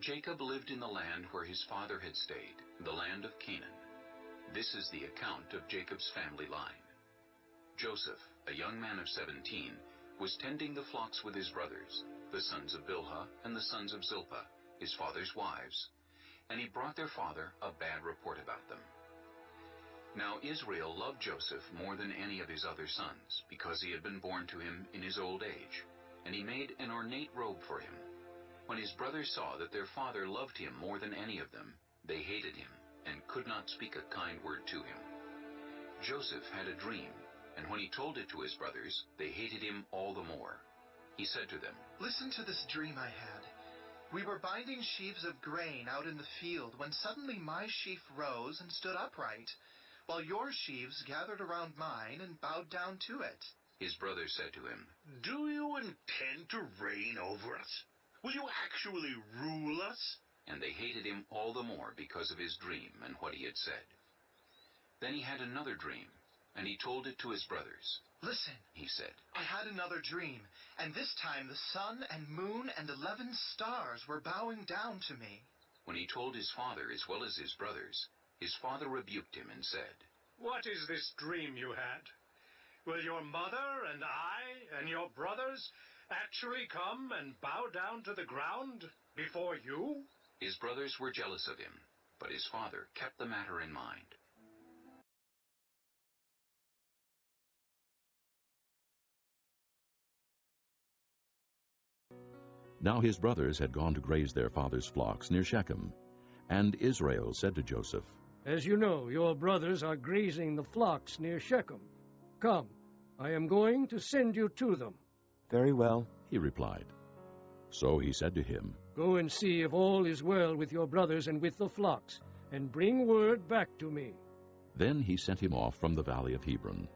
Jacob lived in the land where his father had stayed, the land of Canaan. This is the account of Jacob's family line. Joseph, a young man of 17, was tending the flocks with his brothers, the sons of Bilhah and the sons of Zilpah, his father's wives, and he brought their father a bad report about them. Now Israel loved Joseph more than any of his other sons, because he had been born to him in his old age, and he made an ornate robe for him. When his brothers saw that their father loved him more than any of them, they hated him, and could not speak a kind word to him. Joseph had a dream, and when he told it to his brothers, they hated him all the more. He said to them, "Listen to this dream I had. We were binding sheaves of grain out in the field when suddenly my sheaf rose and stood upright, while your sheaves gathered around mine and bowed down to it." His brothers said to him, "Do you intend to reign over us? Will you actually rule us?" And they hated him all the more because of his dream and what he had said. Then he had another dream, and he told it to his brothers. "Listen," he said, "I had another dream, and this time the sun and moon and 11 stars were bowing down to me." When he told his father as well as his brothers, his father rebuked him and said, "What is this dream you had? Will your mother and I and your brothers actually come and bow down to the ground before you?" His brothers were jealous of him, but his father kept the matter in mind. Now his brothers had gone to graze their father's flocks near Shechem. And Israel said to Joseph, "As you know, your brothers are grazing the flocks near Shechem. Come, I am going to send you to them." "Very well," he replied. So he said to him, "Go and see if all is well with your brothers and with the flocks, and bring word back to me." Then he sent him off from the valley of Hebron.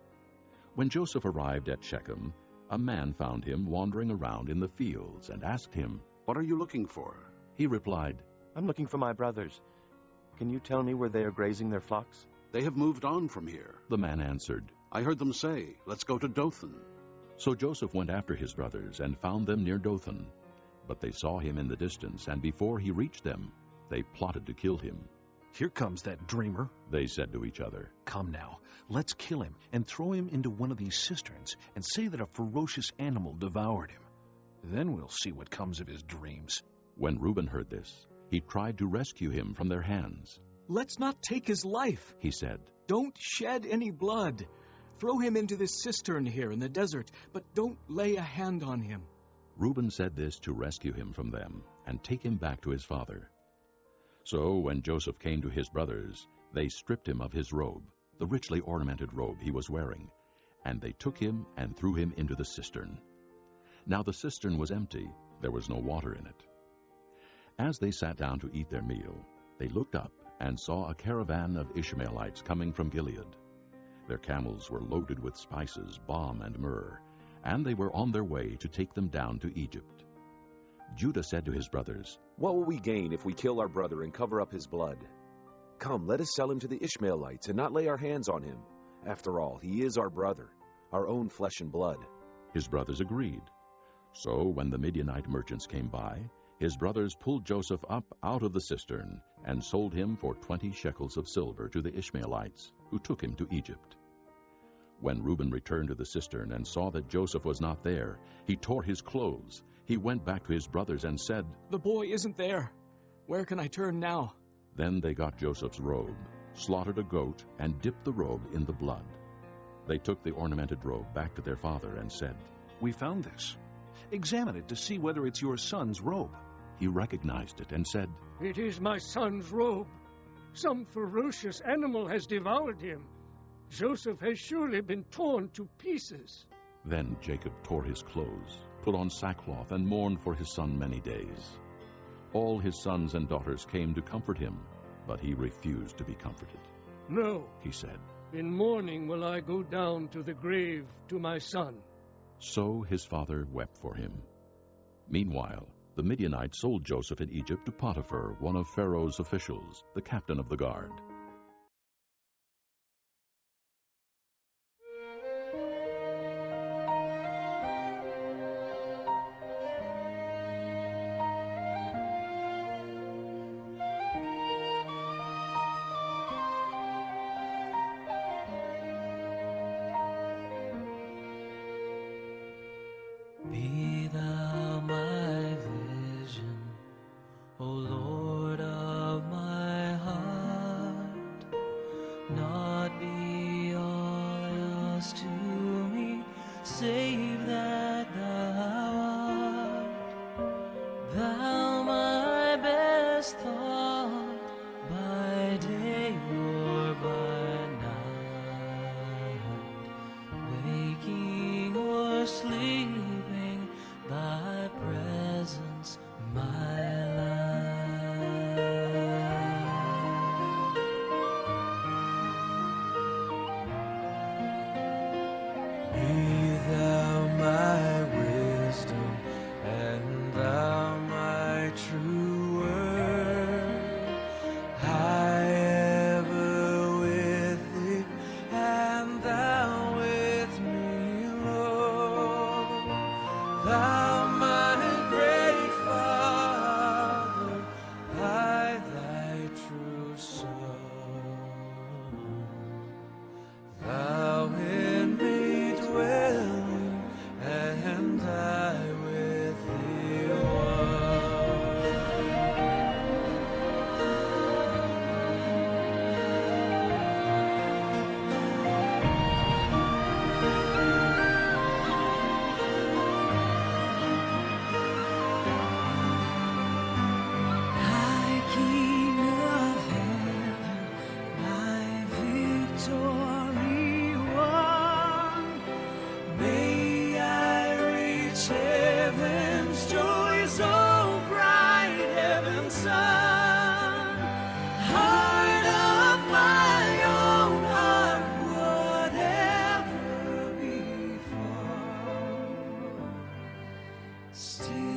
When Joseph arrived at Shechem, a man found him wandering around in the fields and asked him, "What are you looking for?" He replied, "I'm looking for my brothers. Can you tell me where they are grazing their flocks?" "They have moved on from here." The man answered, "I heard them say, 'Let's go to Dothan.'" So Joseph went after his brothers and found them near Dothan. But they saw him in the distance, and before he reached them, they plotted to kill him. "Here comes that dreamer," they said to each other. "Come now, let's kill him and throw him into one of these cisterns and say that a ferocious animal devoured him. Then we'll see what comes of his dreams." When Reuben heard this, he tried to rescue him from their hands. "Let's not take his life," he said. "Don't shed any blood. Throw him into this cistern here in the desert, but don't lay a hand on him." Reuben said this to rescue him from them and take him back to his father. So when Joseph came to his brothers, they stripped him of his robe, the richly ornamented robe he was wearing, and they took him and threw him into the cistern. Now the cistern was empty, there was no water in it. As they sat down to eat their meal, they looked up and saw a caravan of Ishmaelites coming from Gilead. Their camels were loaded with spices, balm, and myrrh, and they were on their way to take them down to Egypt. Judah said to his brothers, "What will we gain if we kill our brother and cover up his blood? Come, let us sell him to the Ishmaelites and not lay our hands on him. After all, he is our brother, our own flesh and blood." His brothers agreed. So when the Midianite merchants came by, his brothers pulled Joseph up out of the cistern and sold him for 20 shekels of silver to the Ishmaelites, who took him to Egypt. When Reuben returned to the cistern and saw that Joseph was not there, he tore his clothes. He went back to his brothers and said, "The boy isn't there. Where can I turn now?" Then they got Joseph's robe, slaughtered a goat, and dipped the robe in the blood. They took the ornamented robe back to their father and said, "We found this. Examine it to see whether it's your son's robe." He recognized it and said, "It is my son's robe. Some ferocious animal has devoured him. Joseph has surely been torn to pieces." Then Jacob tore his clothes, put on sackcloth, and mourned for his son many days. All his sons and daughters came to comfort him, but he refused to be comforted. "No," he said, "in mourning will I go down to the grave to my son." So his father wept for him. Meanwhile, the Midianites sold Joseph in Egypt to Potiphar, one of Pharaoh's officials, the captain of the guard. His joy is so bright, heaven's sun. Heart of my own heart, whatever befall, still